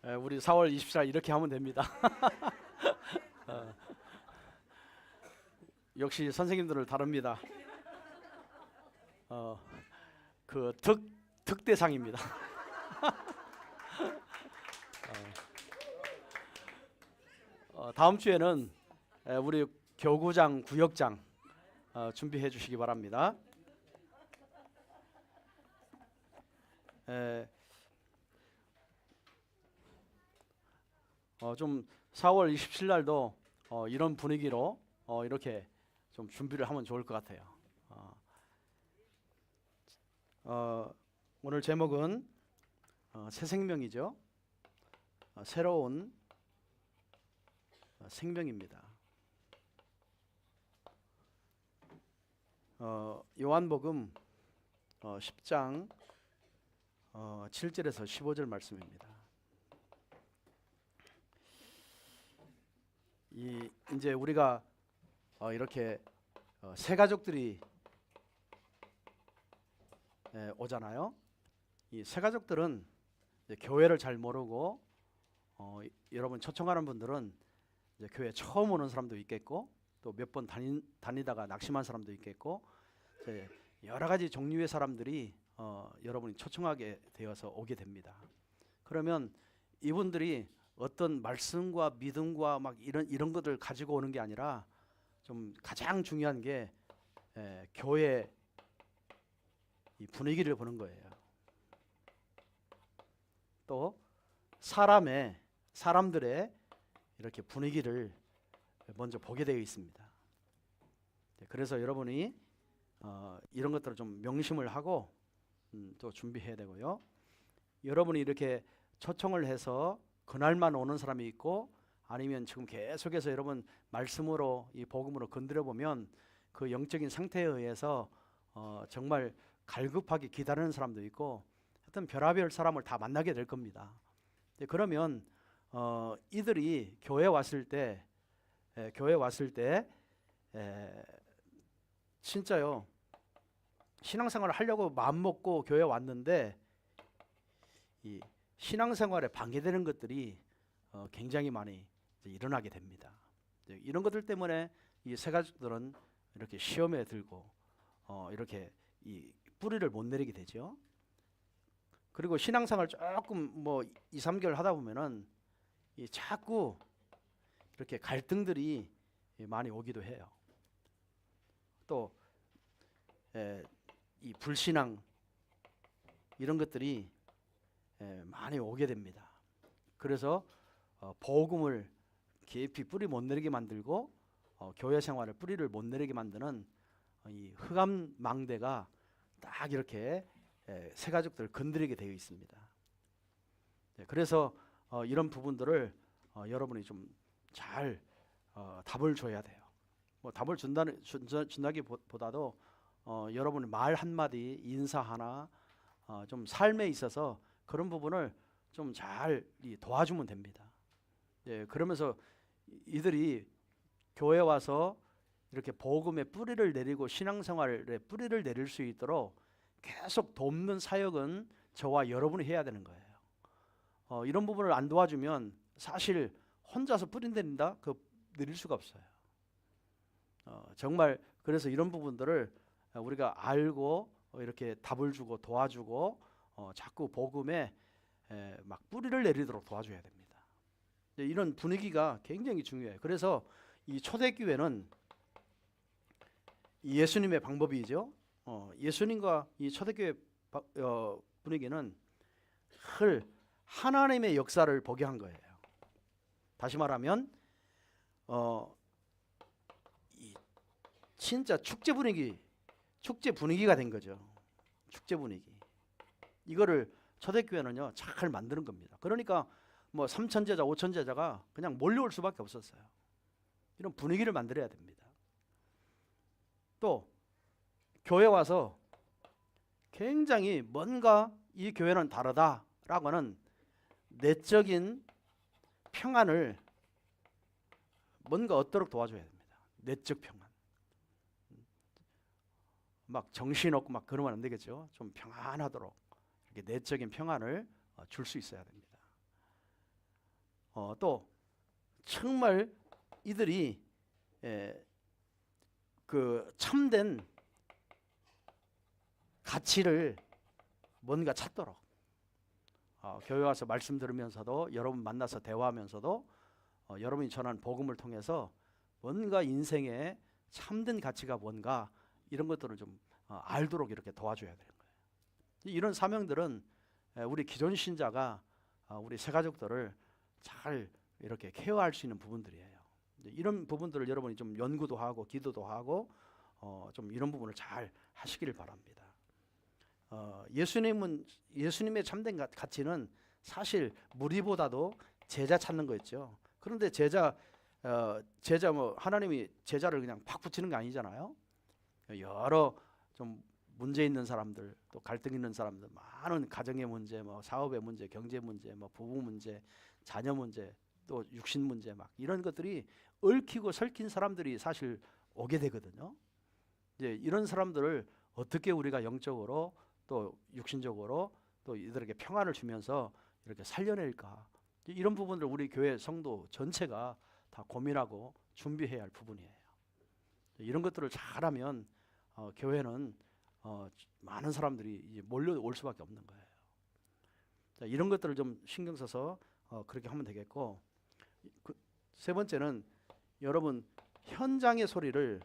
우리 4월 24일 이렇게 하면 됩니다. 어, 역시 선생님들을 다릅니다. 어, 그 특대상입니다. 다음 주에는 우리 교구장, 구역장 준비해 주시기 바랍니다. 좀 4월 27일 날도 이런 분위기로 이렇게 좀 준비를 하면 좋을 것 같아요. 오늘 제목은 새 생명이죠. 새로운 생명입니다. 요한복음 10장 7절에서 15절 말씀입니다. 이제 우리가 이렇게 새 가족들이 오잖아요. 이 새 가족들은 이제 교회를 잘 모르고 여러분 초청하는 분들은 이제 교회 처음 오는 사람도 있겠고 또 몇 번 다니다가 낙심한 사람도 있겠고 이제 여러 가지 종류의 사람들이 여러분이 초청하게 되어서 오게 됩니다. 그러면 이분들이 어떤 말씀과 믿음과 막 이런 것들 가지고 오는 게 아니라 좀 가장 중요한 게 교회 이 분위기를 보는 거예요. 또 사람들의 이렇게 분위기를 먼저 보게 되어 있습니다. 그래서 여러분이 이런 것들을 좀 명심을 하고 또 준비해야 되고요. 여러분이 이렇게 초청을 해서 그날만 오는 사람이 있고 아니면 지금 계속해서 여러분 말씀으로 이 복음으로 건드려 보면 그 영적인 상태에 의해서 정말 갈급하게 기다리는 사람도 있고 하여튼 별의별 사람을 다 만나게 될 겁니다. 그러면 이들이 교회 왔을 때 진짜요 신앙생활을 하려고 마음 먹고 교회 왔는데 이 신앙생활에 방해되는 것들이 굉장히 많이 이제 일어나게 됩니다. 이런 것들 때문에 이 새 가족들은 이렇게 시험에 들고 이렇게 이 뿌리를 못 내리게 되죠. 그리고 신앙생활 조금 뭐 2, 3개월 하다 보면은 이 자꾸 이렇게 갈등들이 많이 오기도 해요. 또 이 불신앙 이런 것들이 많이 오게 됩니다. 그래서 복음을 깊이 뿌리 못 내리게 만들고 교회 생활을 뿌리를 못 내리게 만드는 이 흑암 망대가 딱 이렇게 새 가족들을 건드리게 되어 있습니다. 그래서 이런 부분들을 여러분이 좀 잘 답을 줘야 돼요. 뭐 답을 준다기보다도 여러분의 말 한마디, 인사 하나, 좀 삶에 있어서 그런 부분을 좀 잘 도와주면 됩니다. 그러면서 이들이 교회 와서 이렇게 복음의 뿌리를 내리고 신앙생활에 뿌리를 내릴 수 있도록 계속 돕는 사역은 저와 여러분이 해야 되는 거예요. 이런 부분을 안 도와주면 사실 혼자서 뿌리 내린다? 그 내릴 수가 없어요. 정말 그래서 이런 부분들을 우리가 알고 이렇게 답을 주고 도와주고 자꾸 복음에 막 뿌리를 내리도록 도와줘야 됩니다. 이런 분위기가 굉장히 중요해요. 그래서 이 초대교회는 예수님의 방법이죠. 예수님과 이 초대교회 분위기는 하나님의 역사를 보게 한 거예요. 다시 말하면 이 진짜 축제 분위기가 된 거죠. 축제 분위기. 이거를 초대교회는요 잘 만드는 겁니다. 그러니까 뭐 3천 제자, 5천 제자가 그냥 몰려올 수밖에 없었어요. 이런 분위기를 만들어야 됩니다. 또 교회 와서 굉장히 뭔가 이 교회는 다르다라고 하는 내적인 평안을 뭔가 얻도록 도와줘야 됩니다. 내적 평안. 막 정신없고 막 그러면 안 되겠죠. 좀 평안하도록 이렇게 내적인 평안을 줄 수 있어야 됩니다. 또 정말 이들이 그 참된 가치를 뭔가 찾도록 교회 와서 말씀 들으면서도 여러분 만나서 대화하면서도 여러분이 전한 복음을 통해서 뭔가 인생의 참된 가치가 뭔가 이런 것들을 좀 알도록 이렇게 도와줘야 되는 거예요. 이런 사명들은 우리 기존 신자가 우리 새 가족들을 잘 이렇게 케어할 수 있는 부분들이에요. 이런 부분들을 여러분이 좀 연구도 하고 기도도 하고 좀 이런 부분을 잘 하시기를 바랍니다. 예수님의 참된 가치는 사실 무리보다도 제자 찾는 거였죠. 그런데 제자 뭐 하나님이 제자를 그냥 팍 붙이는 게 아니잖아요. 여러 좀 문제 있는 사람들, 또 갈등 있는 사람들, 많은 가정의 문제, 뭐 사업의 문제, 경제 문제, 뭐 부부 문제, 자녀 문제, 또 육신 문제 막 이런 것들이 얽히고 설킨 사람들이 사실 오게 되거든요. 이제 이런 사람들을 어떻게 우리가 영적으로 또 육신적으로 또 이들에게 평안을 주면서 이렇게 살려낼까, 이런 부분들 우리 교회 성도 전체가 다 고민하고 준비해야 할 부분이에요. 이런 것들을 잘하면 교회는 많은 사람들이 이제 몰려올 수밖에 없는 거예요. 자, 이런 것들을 좀 신경 써서 그렇게 하면 되겠고, 세 번째는 여러분 현장의 소리를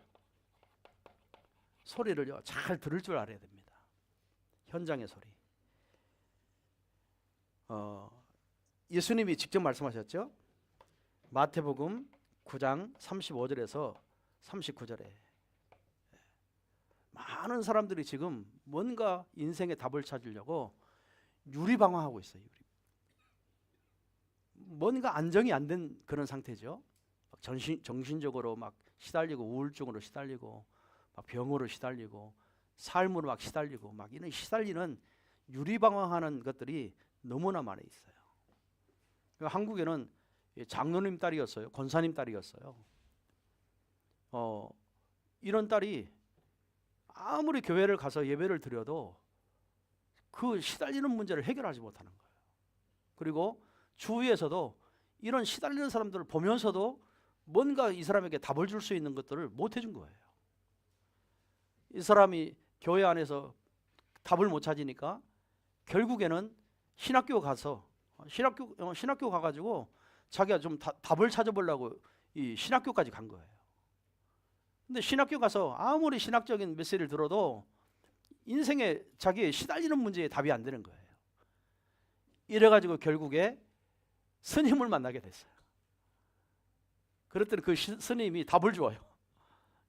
잘 들을 줄 알아야 됩니다. 현장의 소리. 예수님이 직접 말씀하셨죠. 마태복음 9장 35절에서 39절에 많은 사람들이 지금 뭔가 인생의 답을 찾으려고 유리방황하고 있어요. 뭔가 안정이 안 된 그런 상태죠. 정신적으로 막 시달리고, 우울증으로 시달리고, 막 병으로 시달리고, 삶으로 막 시달리고, 막 이런 시달리는 유리방황하는 것들이 너무나 많이 있어요. 한국에는 장로님 딸이었어요. 권사님 딸이었어요. 이런 딸이 아무리 교회를 가서 예배를 드려도 그 시달리는 문제를 해결하지 못하는 거예요. 그리고 주위에서도 이런 시달리는 사람들을 보면서도 뭔가 이 사람에게 답을 줄 수 있는 것들을 못 해준 거예요. 이 사람이 교회 안에서 답을 못 찾으니까 결국에는 신학교 가서 신학교 가가지고 자기가 좀 답을 찾아보려고 이 신학교까지 간 거예요. 근데 신학교 가서 아무리 신학적인 메시지를 들어도 인생에 자기의 시달리는 문제에 답이 안 되는 거예요. 이래가지고 결국에 스님을 만나게 됐어요. 그랬더니 그 스님이 답을 줘요.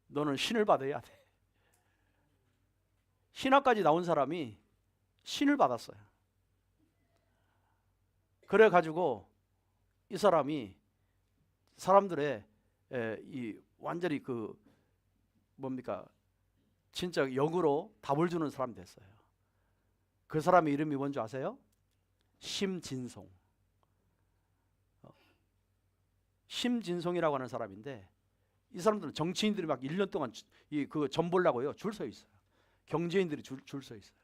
너는 신을 받아야 돼. 신학까지 나온 사람이 신을 받았어요. 그래가지고 이 사람이 사람들의 이 완전히 그 뭡니까 진짜 역으로 답을 주는 사람이 됐어요. 그 사람의 이름이 뭔지 아세요? 심진송. 심진송이라고 하는 사람인데, 이 사람들은 정치인들이 막 1년 동안 그 점 보려고요 줄 서 있어요. 경제인들이 줄 서 있어요.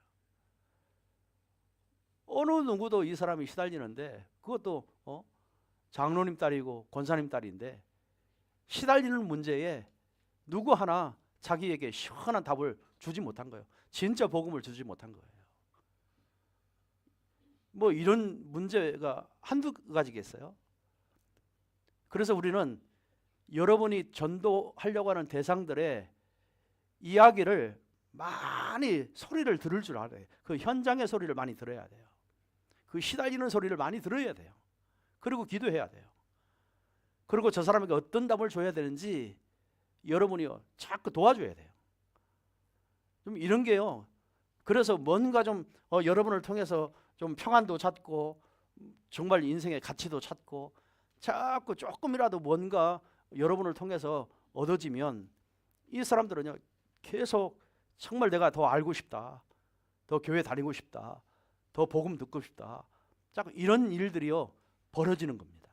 어느 누구도 이 사람이 시달리는데, 그것도 장로님 딸이고 권사님 딸인데 시달리는 문제에 누구 하나 자기에게 시원한 답을 주지 못한 거예요. 진짜 복음을 주지 못한 거예요. 뭐 이런 문제가 한두 가지겠어요. 그래서 우리는 여러분이 전도하려고 하는 대상들의 이야기를 많이 소리를 들을 줄 알아야 돼요. 그 현장의 소리를 많이 들어야 돼요. 그 시달리는 소리를 많이 들어야 돼요. 그리고 기도해야 돼요. 그리고 저 사람에게 어떤 답을 줘야 되는지 여러분이 자꾸 도와줘야 돼요. 좀 이런 게요. 그래서 뭔가 좀 여러분을 통해서 좀 평안도 찾고 정말 인생의 가치도 찾고 자꾸 조금이라도 뭔가 여러분을 통해서 얻어지면 이 사람들은요 계속 정말 내가 더 알고 싶다, 더 교회 다니고 싶다, 더 복음 듣고 싶다, 자꾸 이런 일들이요 벌어지는 겁니다.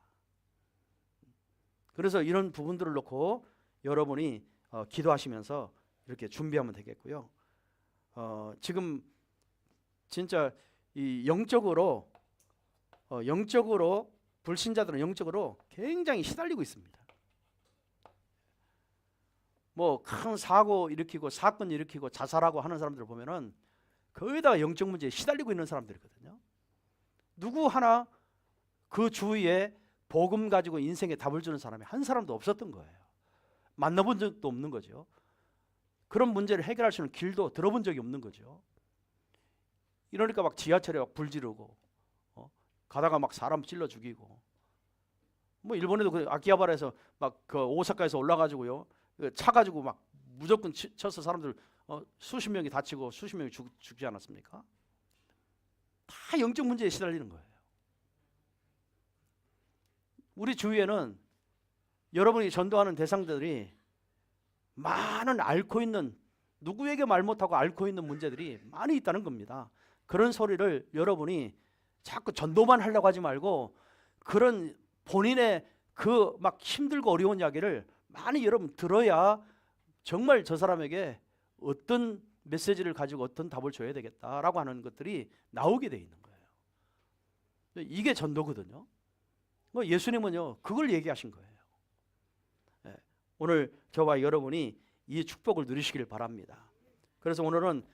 그래서 이런 부분들을 놓고 여러분이 기도하시면서 이렇게 준비하면 되겠고요. 지금 진짜 이 영적으로 불신자들은 영적으로 굉장히 시달리고 있습니다. 뭐 큰 사고 일으키고 사건 일으키고 자살하고 하는 사람들을 보면은 거의 다 영적 문제에 시달리고 있는 사람들이거든요. 누구 하나 그 주위에 복음 가지고 인생에 답을 주는 사람이 한 사람도 없었던 거예요. 만나본 적도 없는 거죠. 그런 문제를 해결할 수 있는 길도 들어본 적이 없는 거죠. 이러니까 막 지하철에 막 불 지르고 가다가 막 사람 찔러 죽이고, 뭐 일본에도 그 아키하바라에서 막 그 오사카에서 올라가지고요, 차 가지고 막 무조건 쳐서 사람들 수십 명이 다치고 수십 명이 죽지 않았습니까? 다 영적 문제에 시달리는 거예요. 우리 주위에는 여러분이 전도하는 대상들이 많은 앓고 있는, 누구에게 말 못하고 앓고 있는 문제들이 많이 있다는 겁니다. 그런 소리를 여러분이 자꾸 전도만 하려고 하지 말고 그런 본인의 그 막 힘들고 어려운 이야기를 많이 여러분 들어야 정말 저 사람에게 어떤 메시지를 가지고 어떤 답을 줘야 되겠다라고 하는 것들이 나오게 돼 있는 거예요. 이게 전도거든요. 예수님은요 그걸 얘기하신 거예요. 오늘 저와 여러분이 이 축복을 누리시길 바랍니다. 그래서 오늘은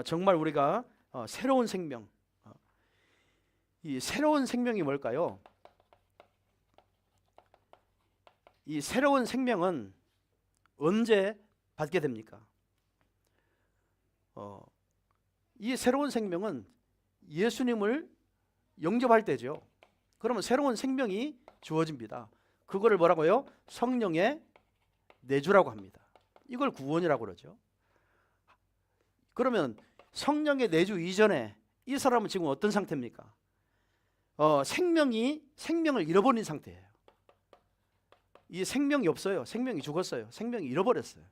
정말 우리가 새로운 생명, 이 새로운 생명이 뭘까요? 이 새로운 생명은 언제 받게 됩니까? 이 새로운 생명은 예수님을 영접할 때죠. 그러면 새로운 생명이 주어집니다. 그거를 뭐라고요? 성령의 내주라고 합니다. 이걸 구원이라고 그러죠. 그러면 성령의 내주 이전에 이 사람은 지금 어떤 상태입니까? 생명을 잃어버린 상태예요. 이 생명이 없어요. 생명이 죽었어요. 생명이 잃어버렸어요.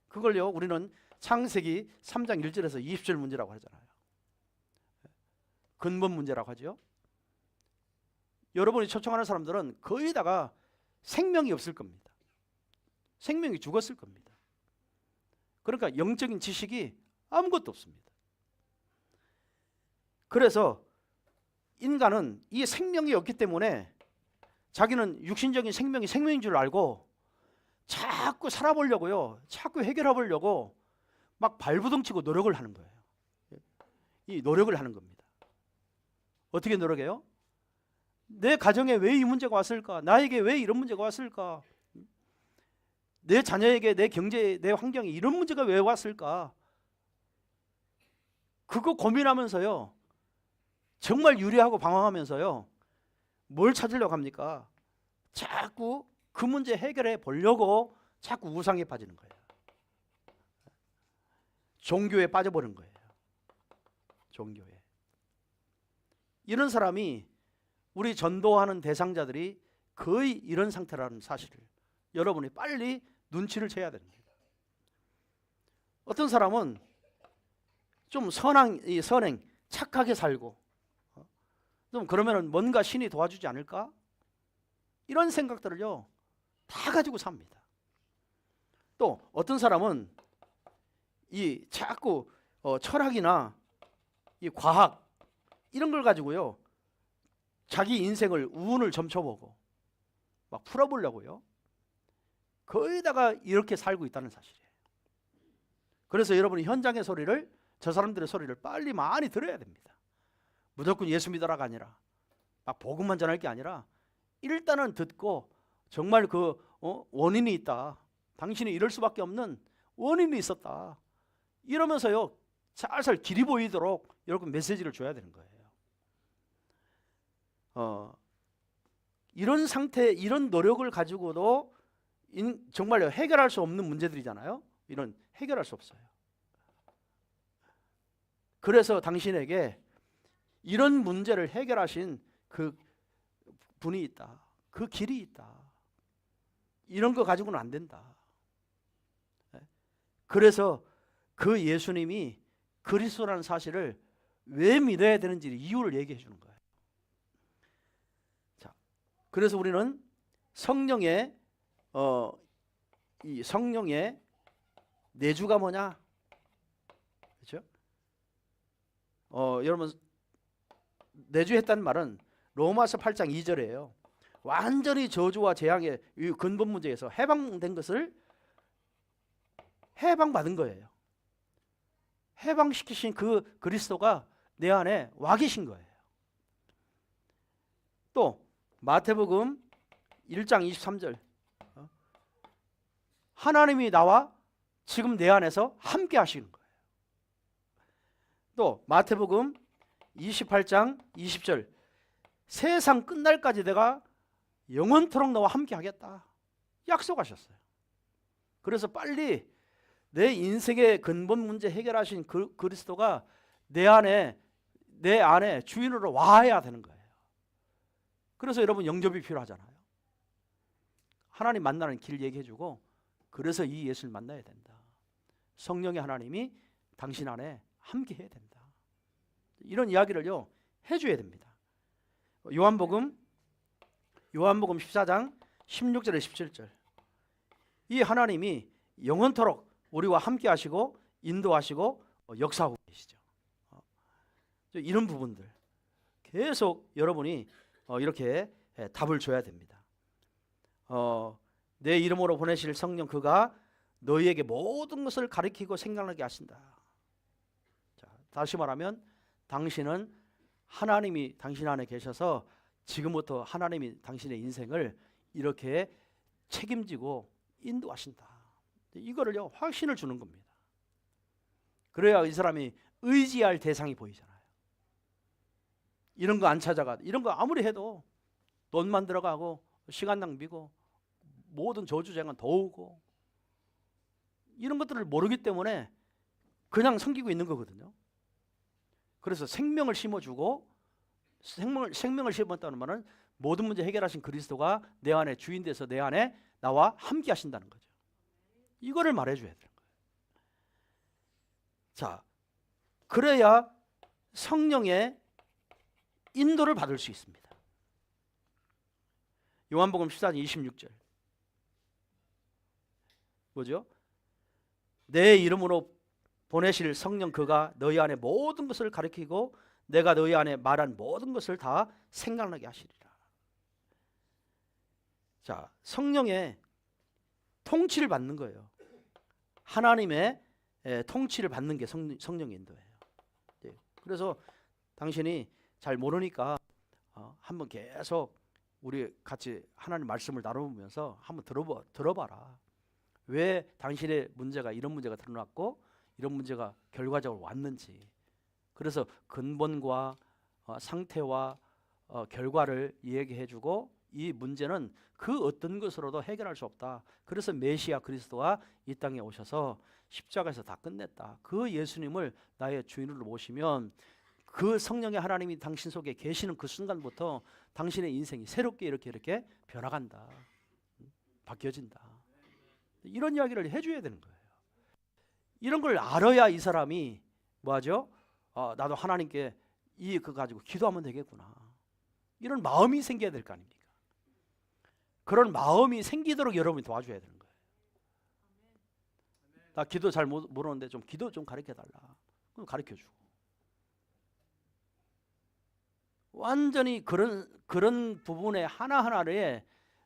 그걸요 우리는 창세기 3장 1절에서 20절 문제라고 하잖아요. 근본 문제라고 하죠. 여러분이 초청하는 사람들은 거의 다가 생명이 없을 겁니다. 생명이 죽었을 겁니다. 그러니까 영적인 지식이 아무것도 없습니다. 그래서 인간은 이 생명이 없기 때문에 자기는 육신적인 생명이 생명인 줄 알고 자꾸 살아보려고요, 자꾸 해결해보려고 막 발부둥치고 노력을 하는 거예요. 이 노력을 하는 겁니다. 어떻게 노력해요? 내 가정에 왜 이 문제가 왔을까? 나에게 왜 이런 문제가 왔을까? 내 자녀에게, 내 경제에, 내 환경에 이런 문제가 왜 왔을까? 그거 고민하면서요, 정말 유리하고 방황하면서요, 뭘 찾으려고 합니까? 자꾸 그 문제 해결해 보려고 자꾸 우상에 빠지는 거예요. 종교에 빠져버린 거예요. 종교에. 이런 사람이 우리 전도하는 대상자들이 거의 이런 상태라는 사실을 여러분이 빨리 눈치를 채야 됩니다. 어떤 사람은 좀 선행, 착하게 살고 좀 그러면은 뭔가 신이 도와주지 않을까? 이런 생각들을요 다 가지고 삽니다. 또 어떤 사람은 이 자꾸 철학이나 이 과학 이런 걸 가지고요 자기 인생을 우운을 점쳐보고 막 풀어보려고요 거의다가 이렇게 살고 있다는 사실이에요. 그래서 여러분이 현장의 소리를, 저 사람들의 소리를 빨리 많이 들어야 됩니다. 무조건 예수 믿어라가 아니라 막 복음만 전할 게 아니라 일단은 듣고 정말 그 원인이 있다, 당신이 이럴 수밖에 없는 원인이 있었다, 이러면서요 살살 길이 보이도록 여러분 메시지를 줘야 되는 거예요. 이런 상태, 이런 노력을 가지고도 정말 해결할 수 없는 문제들이잖아요. 이런 해결할 수 없어요. 그래서 당신에게 이런 문제를 해결하신 그 분이 있다, 그 길이 있다, 이런 거 가지고는 안 된다. 그래서 그 예수님이 그리스도라는 사실을 왜 믿어야 되는지 이유를 얘기해 주는 거예요. 자, 그래서 우리는 성령의 이 성령의 내주가 뭐냐? 그렇죠? 여러분 내주했다는 말은 로마서 8장 2절이에요. 완전히 저주와 재앙의 이 근본 문제에서 해방된 것을 해방받은 거예요. 해방시키신 그 그리스도가 내 안에 와 계신 거예요. 또 마태복음 1장 23절 하나님이 나와 지금 내 안에서 함께 하시는 거예요. 또 마태복음 28장 20절 세상 끝날까지 내가 영원토록 너와 함께 하겠다 약속하셨어요. 그래서 빨리 내 인생의 근본 문제 해결하신 그리스도가 내 안에 주인으로 와야 되는 거예요. 그래서 여러분 영접이 필요하잖아요. 하나님 만나는 길 얘기해주고 그래서 이 예수를 만나야 된다. 성령의 하나님이 당신 안에 함께 해야 된다. 이런 이야기를요 해줘야 됩니다. 요한복음 14장 16절에 17절 이 하나님이 영원토록 우리와 함께 하시고 인도하시고 역사하고 계시죠. 이런 부분들 계속 여러분이 이렇게 답을 줘야 됩니다. 내 이름으로 보내실 성령 그가 너희에게 모든 것을 가르치고 생각나게 하신다. 자, 다시 말하면 당신은 하나님이 당신 안에 계셔서 지금부터 하나님이 당신의 인생을 이렇게 책임지고 인도하신다. 이거를요 확신을 주는 겁니다. 그래야 이 사람이 의지할 대상이 보이잖아요. 이런 거 안 찾아가 이런 거 아무리 해도 돈만 들어가고 시간 낭비고 모든 저주쟁은 더 오고 이런 것들을 모르기 때문에 그냥 섬기고 있는 거거든요. 그래서 생명을 심어주고 생명을 심었다는 말은 모든 문제 해결하신 그리스도가 내 안에 주인 돼서 내 안에 나와 함께 하신다는 거죠. 이거를 말해줘야 되는 거예요. 자, 그래야 성령의 인도를 받을 수 있습니다. 요한복음 14장 26절 뭐죠? 내 이름으로 보내실 성령 그가 너희 안에 모든 것을 가르치고 내가 너희 안에 말한 모든 것을 다 생각나게 하시리라. 자, 성령의 통치를 받는 거예요. 하나님의 통치를 받는 게 성령의 인도예요. 그래서 당신이 잘 모르니까 한번 계속 우리 같이 하나님 말씀을 나눠보면서 한번 들어봐라. 왜 당신의 문제가 이런 문제가 드러났고 이런 문제가 결과적으로 왔는지. 그래서 근본과 상태와 결과를 얘기해주고 이 문제는 그 어떤 것으로도 해결할 수 없다. 그래서 메시아 그리스도가 이 땅에 오셔서 십자가에서 다 끝냈다. 그 예수님을 나의 주인으로 모시면 그 성령의 하나님이 당신 속에 계시는 그 순간부터 당신의 인생이 새롭게 이렇게 변화간다. 바뀌어진다. 이런 이야기를 해줘야 되는 거예요. 이런 걸 알아야 이 사람이 뭐하죠? 나도 하나님께 그거 가지고 기도하면 되겠구나. 이런 마음이 생겨야 될 거 아닙니까? 그런 마음이 생기도록 여러분이 도와줘야 되는 거예요. 나 기도 잘 모르는데 좀 기도 좀 가르쳐달라. 그럼 가르쳐주고. 완전히 그런 부분에 하나하나에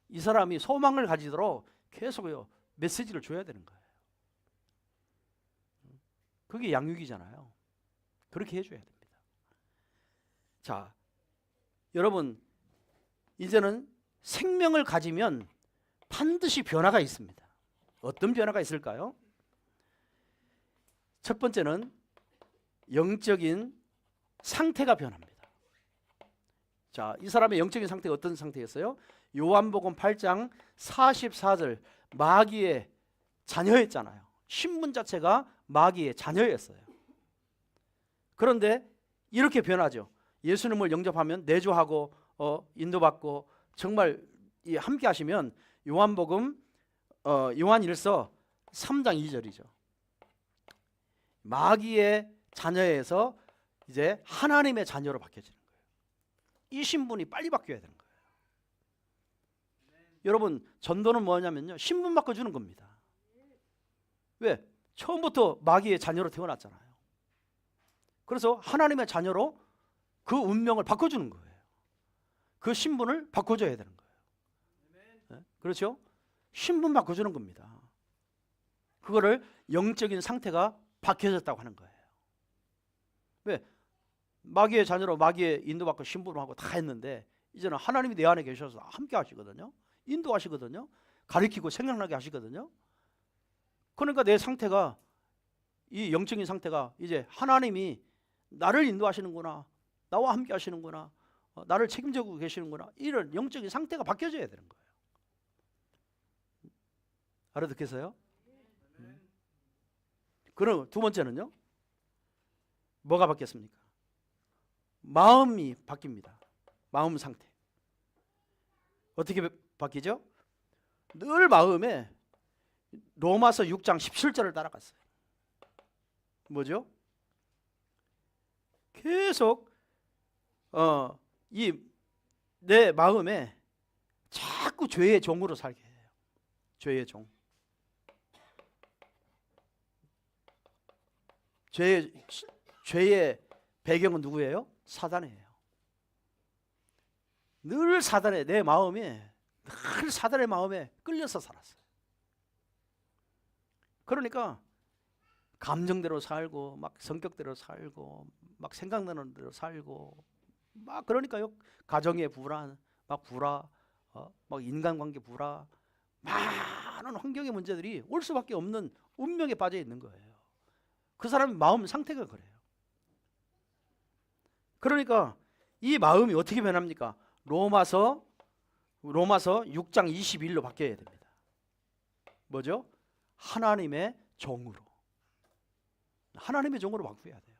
이 사람이 소망을 가지도록 계속 메시지를 줘야 되는 거예요. 그게 양육이잖아요. 그렇게 해줘야 됩니다. 자, 여러분 이제는 생명을 가지면 반드시 변화가 있습니다. 어떤 변화가 있을까요? 첫 번째는 영적인 상태가 변합니다. 자, 이 사람의 영적인 상태가 어떤 상태였어요? 요한복음 8장 44절 마귀의 자녀였잖아요. 신분 자체가 마귀의 자녀였어요. 그런데 이렇게 변하죠. 예수님을 영접하면 내주하고 인도받고 정말 함께 하시면 요한일서 3장 2절이죠. 마귀의 자녀에서 이제 하나님의 자녀로 바뀌어지는 거예요. 이 신분이 빨리 바뀌어야 되는 거예요. 여러분 전도는 뭐냐면요, 신분 바꿔주는 겁니다. 왜? 처음부터 마귀의 자녀로 태어났잖아요. 그래서 하나님의 자녀로 그 운명을 바꿔주는 거예요. 그 신분을 바꿔줘야 되는 거예요. 그렇죠? 신분 바꿔주는 겁니다. 그거를 영적인 상태가 바뀌어졌다고 하는 거예요. 왜? 마귀의 자녀로 마귀의 인도받고 신분하고 다 했는데 이제는 하나님이 내 안에 계셔서 함께 하시거든요. 인도하시거든요. 가르치고 생각나게 하시거든요. 그러니까 내 상태가, 이 영적인 상태가 이제 하나님이 나를 인도하시는구나, 나와 함께 하시는구나, 나를 책임지고 계시는구나, 이런 영적인 상태가 바뀌어져야 되는 거예요. 알아듣겠어요? 그럼 두 번째는요, 뭐가 바뀌었습니까? 마음이 바뀝니다. 마음 상태. 어떻게 바뀌죠? 늘 마음에 로마서 6장 17절을 따라갔어요. 뭐죠? 계속 이 내 마음에 자꾸 죄의 종으로 살게 해요. 죄의 종. 죄의 배경은 누구예요? 사단이에요. 늘 사단의, 내 마음에 늘 사단의 마음에 끌려서 살았어요. 그러니까 감정대로 살고 막 성격대로 살고 막 생각나는 대로 살고 막, 그러니까요, 가정의 불안, 막 불화, 막 인간관계 불화, 많은 환경의 문제들이 올 수밖에 없는 운명에 빠져 있는 거예요. 그 사람의 마음 상태가 그래요. 그러니까 이 마음이 어떻게 변합니까? 로마서 6장 21로 바뀌어야 됩니다. 뭐죠? 하나님의 종으로. 하나님의 종으로 바뀌어야 돼요.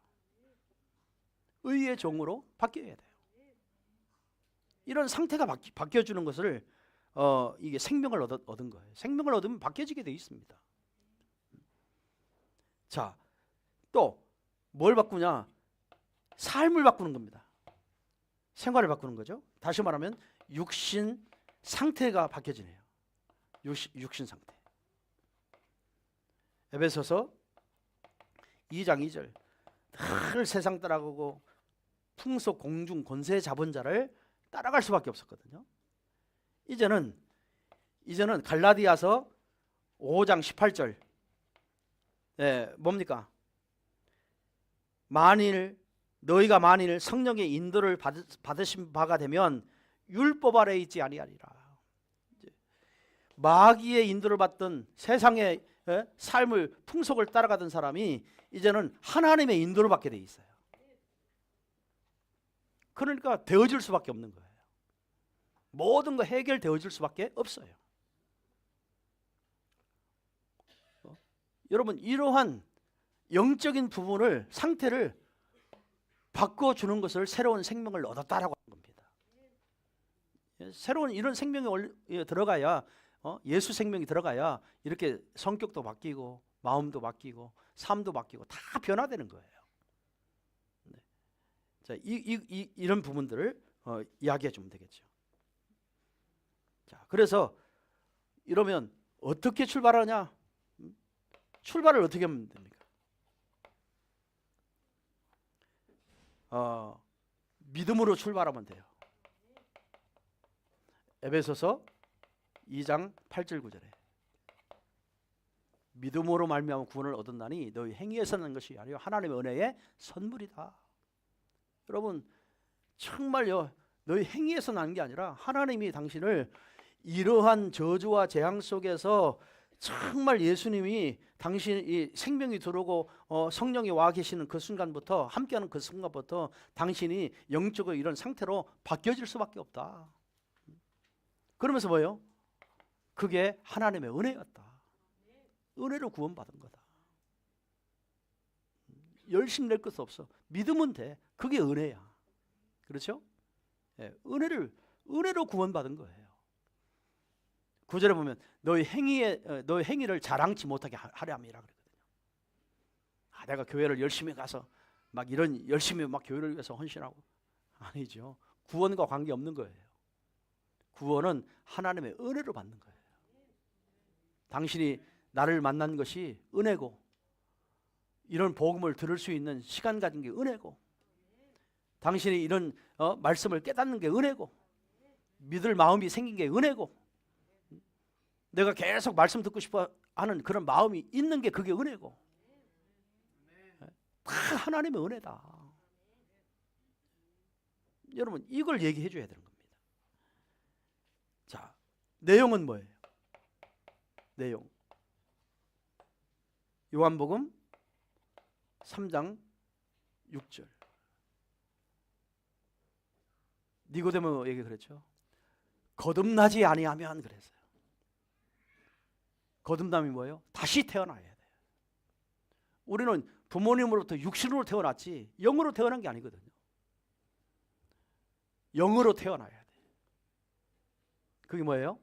의의 종으로 바뀌어야 돼요. 이런 상태가 바뀌어주는 것을 이게 생명을 얻은 거예요. 생명을 얻으면 바뀌어지게 돼 있습니다. 자, 또 뭘 바꾸냐? 삶을 바꾸는 겁니다. 생활을 바꾸는 거죠. 다시 말하면 육신 상태가 바뀌어지네요. 육신 상태. 에베소서 2장 2절. 늘 세상 따라가고 풍속 공중 권세 잡은 자를 따라갈 수밖에 없었거든요. 이제는 갈라디아서 5장 18절. 뭡니까? 너희가 만일 성령의 인도를 받으신 바가 되면 율법 아래 있지 아니하리라. 마귀의 인도를 받던 세상의 삶을, 풍속을 따라가던 사람이 이제는 하나님의 인도를 받게 돼 있어요. 그러니까 되어질 수밖에 없는 거예요. 모든 거 해결되어질 수밖에 없어요. 여러분, 이러한 영적인 부분을, 상태를 바꿔주는 것을 새로운 생명을 얻었다라고 하는 겁니다. 새로운 이런 생명이 들어가야, 예수 생명이 들어가야 이렇게 성격도 바뀌고 마음도 바뀌고 삶도 바뀌고 다 변화되는 거예요. 네. 자, 이런 부분들을 이야기해 주면 되겠죠. 자, 그래서 이러면 어떻게 출발하냐? 출발을 어떻게 하면 됩니까? 믿음으로 출발하면 돼요. 에베소서 2장 8절 9절에 믿음으로 말미암아 구원을 얻었나니 너희 행위에서 난 것이 아니요 하나님의 은혜의 선물이다. 여러분, 정말요, 너희 행위에서 난 게 아니라 하나님이 당신을 이러한 저주와 재앙 속에서 정말 예수님이 당신이 생명이 들어오고 성령이 와 계시는 그 순간부터, 함께하는 그 순간부터 당신이 영적으로 이런 상태로 바뀌어질 수밖에 없다. 그러면서 뭐예요? 그게 하나님의 은혜였다. 은혜로 구원받은 거다. 열심히 낼 것도 없어. 믿으면 돼. 그게 은혜야. 그렇죠? 은혜로 구원받은 거예요. 9절에 보면 너희 행위를 자랑치 못하게 하려 함이라 그러거든요. 내가 교회를 열심히 가서 막 이런 열심히 막 교회를 위해서 헌신하고, 아니죠. 구원과 관계 없는 거예요. 구원은 하나님의 은혜로 받는 거예요. 당신이 나를 만난 것이 은혜고, 이런 복음을 들을 수 있는 시간 가진 게 은혜고, 당신이 이런 말씀을 깨닫는 게 은혜고, 믿을 마음이 생긴 게 은혜고, 내가 계속 말씀 듣고 싶어 하는 그런 마음이 있는 게 그게 은혜고, 다 하나님의 은혜다. 여러분 이걸 얘기해 줘야 되는 겁니다. 자, 내용은 뭐예요? 내용 요한복음 3장 6절 니고데모에게 그랬죠. 거듭나지 아니하면 그랬어요. 거듭남이 뭐예요? 다시 태어나야 돼요. 우리는 부모님으로부터 육신으로 태어났지 영으로 태어난 게 아니거든요. 영으로 태어나야 돼. 그게 뭐예요?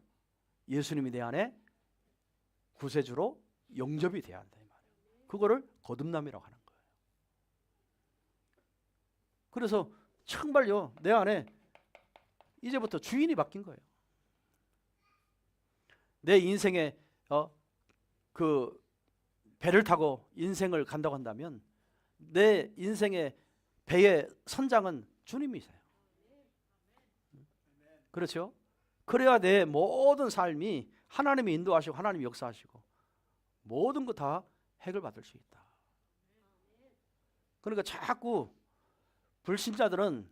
예수님이 내 안에 구세주로 영접이 돼야 한다 이 말이에요. 그거를 거듭남이라고 하는 거예요. 그래서 정말요 내 안에 이제부터 주인이 바뀐 거예요. 내 인생에 그 배를 타고 인생을 간다고 한다면 내 인생의 배의 선장은 주님이세요. 그렇죠? 그래야 내 모든 삶이 하나님이 인도하시고 하나님이 역사하시고 모든 거 다 해결받을 수 있다. 그러니까 자꾸 불신자들은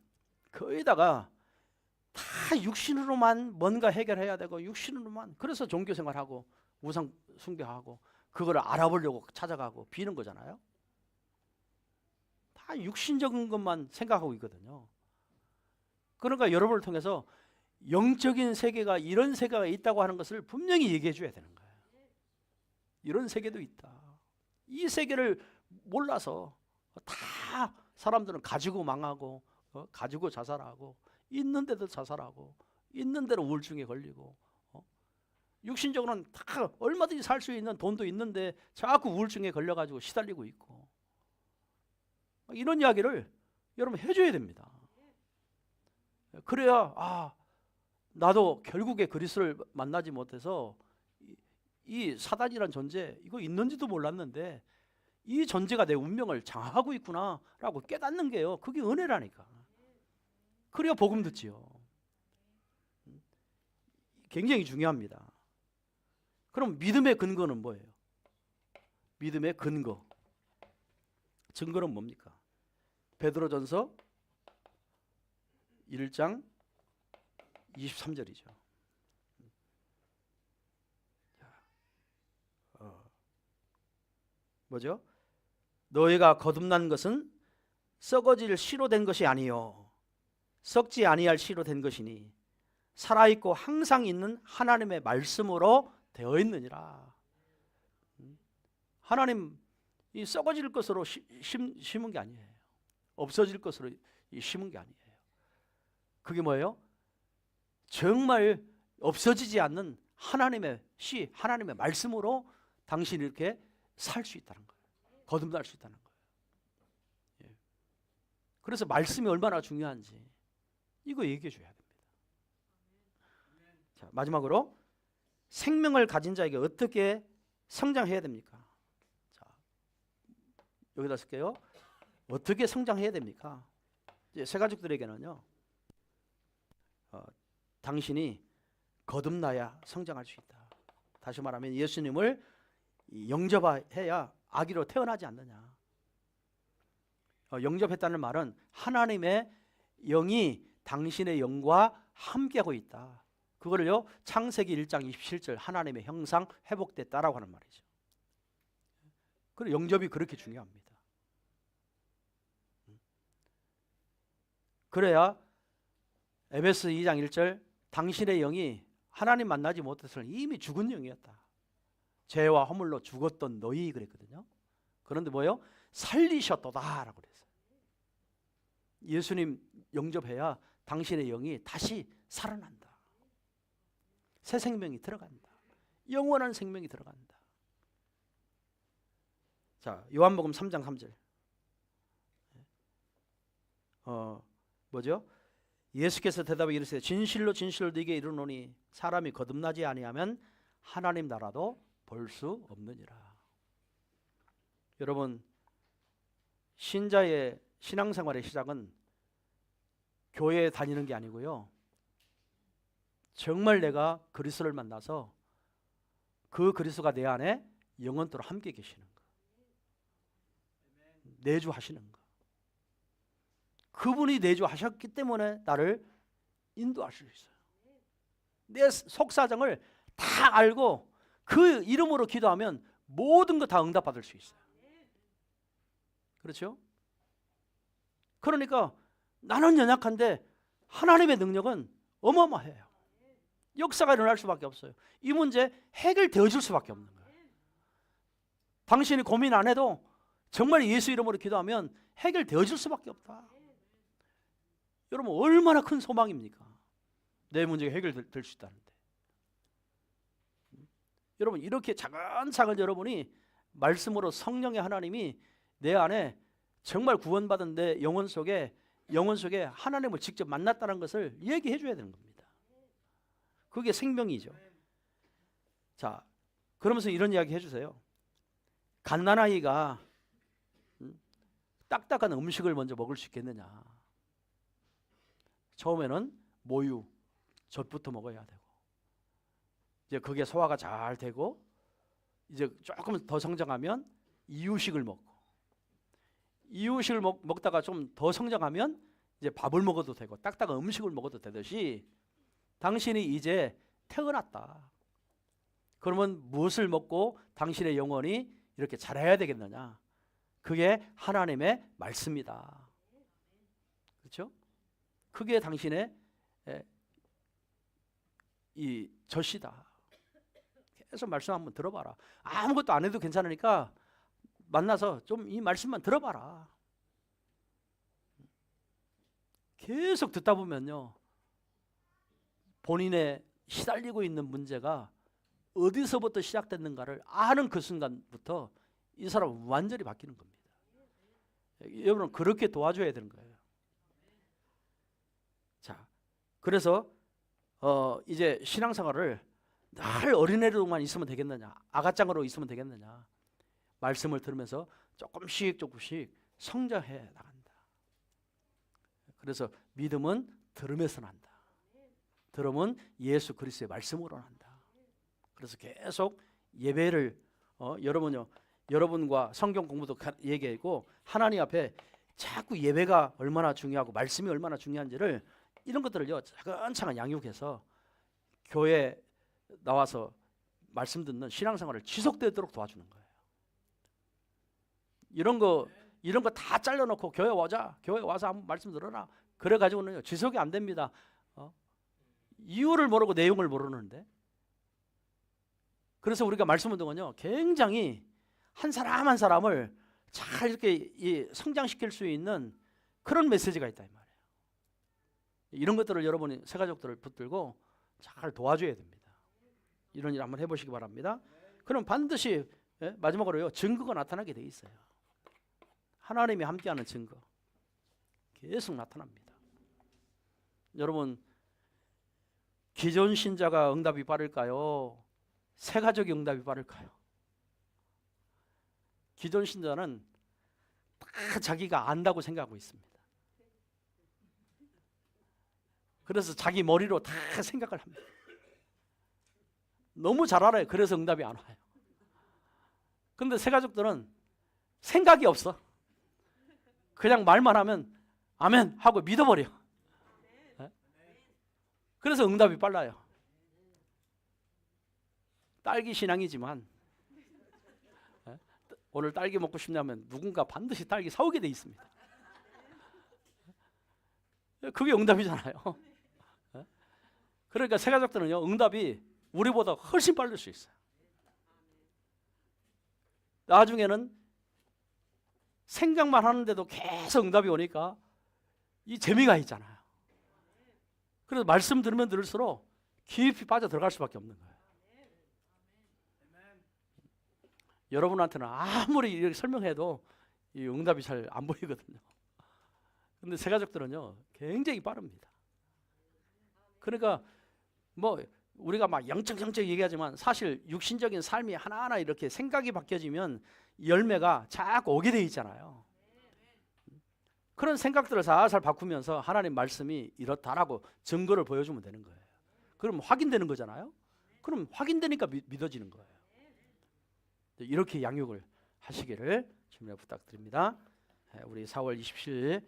거기다가 다 육신으로만 뭔가 해결해야 되고 육신으로만 그래서 종교생활하고 우상 숭배하고 그걸 알아보려고 찾아가고 비는 거잖아요. 다 육신적인 것만 생각하고 있거든요. 그러니까 여러분을 통해서 영적인 세계가 이런 세계가 있다고 하는 것을 분명히 얘기해 줘야 되는 거예요. 이런 세계도 있다. 이 세계를 몰라서 다 사람들은 가지고 망하고 가지고 자살하고 있는데도 자살하고 있는 대로 우울증에 걸리고 육신적으로는 다 얼마든지 살 수 있는 돈도 있는데 자꾸 우울증에 걸려가지고 시달리고 있고 이런 이야기를 여러분 해줘야 됩니다. 그래야 나도 결국에 그리스도를 만나지 못해서 이 사단이란 존재 이거 있는지도 몰랐는데 이 존재가 내 운명을 장악하고 있구나라고 깨닫는 게요. 그게 은혜라니까. 그래야 복음 듣지요. 굉장히 중요합니다. 그럼 믿음의 근거는 뭐예요? 믿음의 근거. 증거는 뭡니까? 베드로전서 1장 23절이죠. 뭐죠? 너희가 거듭난 것은 썩어질 씨로 된 것이 아니요 썩지 아니할 씨로 된 것이니 살아있고 항상 있는 하나님의 말씀으로 되어 있느니라. 하나님 이 썩어질 것으로 심은 게 아니에요. 없어질 것으로 심은 게 아니에요. 그게 뭐예요? 정말 없어지지 않는 하나님의 씨, 하나님의 말씀으로 당신이 이렇게 살 수 있다는 거예요. 거듭날 수 있다는 거예요. 예. 그래서 말씀이 얼마나 중요한지 이거 얘기해 줘야 됩니다. 자, 마지막으로 생명을 가진 자에게 어떻게 성장해야 됩니까? 자, 여기다 쓸게요. 어떻게 성장해야 됩니까? 이제 새 가족들에게는요. 당신이 거듭나야 성장할 수 있다. 다시 말하면 예수님을 영접해야 아기로 태어나지 않느냐. 영접했다는 말은 하나님의 영이 당신의 영과 함께하고 있다. 그거를요 창세기 1장 27절 하나님의 형상 회복됐다라고 하는 말이죠. 그리고 영접이 그렇게 중요합니다. 그래야 에베소 2장 1절 당신의 영이 하나님 만나지 못해서는 이미 죽은 영이었다. 죄와 허물로 죽었던 너희 그랬거든요. 그런데 뭐예요? 살리셨도다라고 그랬어요. 예수님 영접해야 당신의 영이 다시 살아난다. 새 생명이 들어간다. 영원한 생명이 들어간다. 자, 요한복음 3장 3절. 뭐죠? 예수께서 대답하여 이르시되 진실로 진실로 네게 이르노니 사람이 거듭나지 아니하면 하나님 나라도 볼 수 없느니라. 여러분 신자의 신앙생활의 시작은 교회에 다니는 게 아니고요. 정말 내가 그리스도를 만나서 그 그리스도가 내 안에 영원토록 함께 계시는 거, 내주하시는 거. 그분이 내주하셨기 때문에 나를 인도하실 수 있어요. 내 속사정을 다 알고 그 이름으로 기도하면 모든 거 다 응답받을 수 있어요. 그렇죠? 그러니까 나는 연약한데 하나님의 능력은 어마어마해요. 역사가 일어날 수밖에 없어요. 이 문제 해결되어질 수밖에 없는 거예요. 당신이 고민 안 해도 정말 예수 이름으로 기도하면 해결되어질 수밖에 없다. 여러분 얼마나 큰 소망입니까? 내 문제가 해결될 수 있다는데. 여러분 이렇게 차근차근 여러분이 말씀으로 성령의 하나님이 내 안에 정말 구원받은 내 영혼 속에 하나님을 직접 만났다는 것을 얘기해 줘야 되는 겁니다. 그게 생명이죠. 자, 그러면서 이런 이야기 해주세요. 갓난아이가 딱딱한 음식을 먼저 먹을 수 있겠느냐. 처음에는 모유, 젖부터 먹어야 되고, 이제 그게 소화가 잘 되고, 이제 조금 더 성장하면 이유식을 먹고, 이유식을 먹다가 좀 더 성장하면 이제 밥을 먹어도 되고 딱딱한 음식을 먹어도 되듯이 당신이 이제 태어났다. 그러면 무엇을 먹고 당신의 영혼이 이렇게 자라야 되겠느냐? 그게 하나님의 말씀이다. 그렇죠? 그게 당신의 이 젖이다. 계속 말씀 한번 들어봐라. 아무것도 안 해도 괜찮으니까 만나서 좀 이 말씀만 들어봐라. 계속 듣다 보면요, 본인의 시달리고 있는 문제가 어디서부터 시작됐는가를 아는 그 순간부터 이 사람은 완전히 바뀌는 겁니다. 여러분은 그렇게 도와줘야 되는 거예요. 자, 그래서 이제 신앙생활을 늘 어린애로만 있으면 되겠느냐, 아가짱으로 있으면 되겠느냐. 말씀을 들으면서 조금씩 성장해 나간다. 그래서 믿음은 들음에서 난다. 들음은 예수 그리스도의 말씀으로 난다. 그래서 계속 예배를 여러분과 성경 공부도 얘기하고 하나님 앞에 자꾸 예배가 얼마나 중요하고 말씀이 얼마나 중요한지를 이런 것들을요 차근차근 양육해서 교회 나와서 말씀 듣는 신앙생활을 지속되도록 도와주는 거예요. 이런 거 다 잘라놓고 교회 와서 한번 말씀 들어라. 그래가지고는 지속이 안 됩니다. 이유를 모르고 내용을 모르는데. 그래서 우리가 말씀 운동은요 굉장히 한 사람 한 사람을 잘 이렇게 성장시킬 수 있는 그런 메시지가 있다 이 말이에요. 이런 것들을 여러분이 새가족들을 붙들고 잘 도와줘야 됩니다. 이런 일 한번 해보시기 바랍니다. 그럼 반드시 마지막으로요 증거가 나타나게 돼 있어요. 하나님이 함께하는 증거 계속 나타납니다. 여러분 기존 신자가 응답이 빠를까요? 새가족이 응답이 빠를까요? 기존 신자는 다 자기가 안다고 생각하고 있습니다. 그래서 자기 머리로 다 생각을 합니다. 너무 잘 알아요. 그래서 응답이 안 와요. 근데 새가족들은 생각이 없어. 그냥 말만 하면 아멘 하고 믿어버려. 그래서 응답이 빨라요. 딸기 신앙이지만 오늘 딸기 먹고 싶냐면 누군가 반드시 딸기 사오게 돼 있습니다. 그게 응답이잖아요. 그러니까 새가족들은요 응답이 우리보다 훨씬 빠를 수 있어요. 나중에는 생각만 하는데도 계속 응답이 오니까 이 재미가 있잖아요. 그래서 말씀 들으면 들을수록 깊이 빠져 들어갈 수밖에 없는 거예요. 여러분한테는 아무리 이렇게 설명해도 이 응답이 잘 안 보이거든요. 근데 새가족들은요 굉장히 빠릅니다. 그러니까 뭐 우리가 막 영적 얘기하지만 사실 육신적인 삶이 하나하나 이렇게 생각이 바뀌어지면 열매가 자꾸 오게 돼 있잖아요. 그런 생각들을 살살 바꾸면서 하나님 말씀이 이렇다라고 증거를 보여주면 되는 거예요. 그럼 확인되는 거잖아요. 그럼 확인되니까 믿어지는 거예요. 이렇게 양육을 하시기를 주님의 부탁드립니다. 우리 4월 27일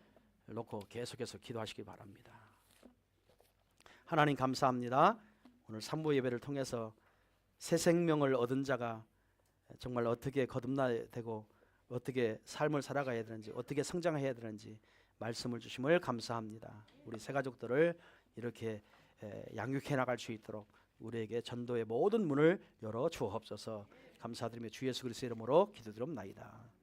놓고 계속해서 기도하시기 바랍니다. 하나님 감사합니다. 오늘 산부 예배를 통해서 새 생명을 얻은 자가 정말 어떻게 거듭나야 되고 어떻게 삶을 살아가야 되는지 어떻게 성장해야 되는지 말씀을 주심을 감사합니다. 우리 새 가족들을 이렇게 양육해 나갈 수 있도록 우리에게 전도의 모든 문을 열어 주옵소서. 감사드리며 주 예수 그리스도의 이름으로 기도드립나이다.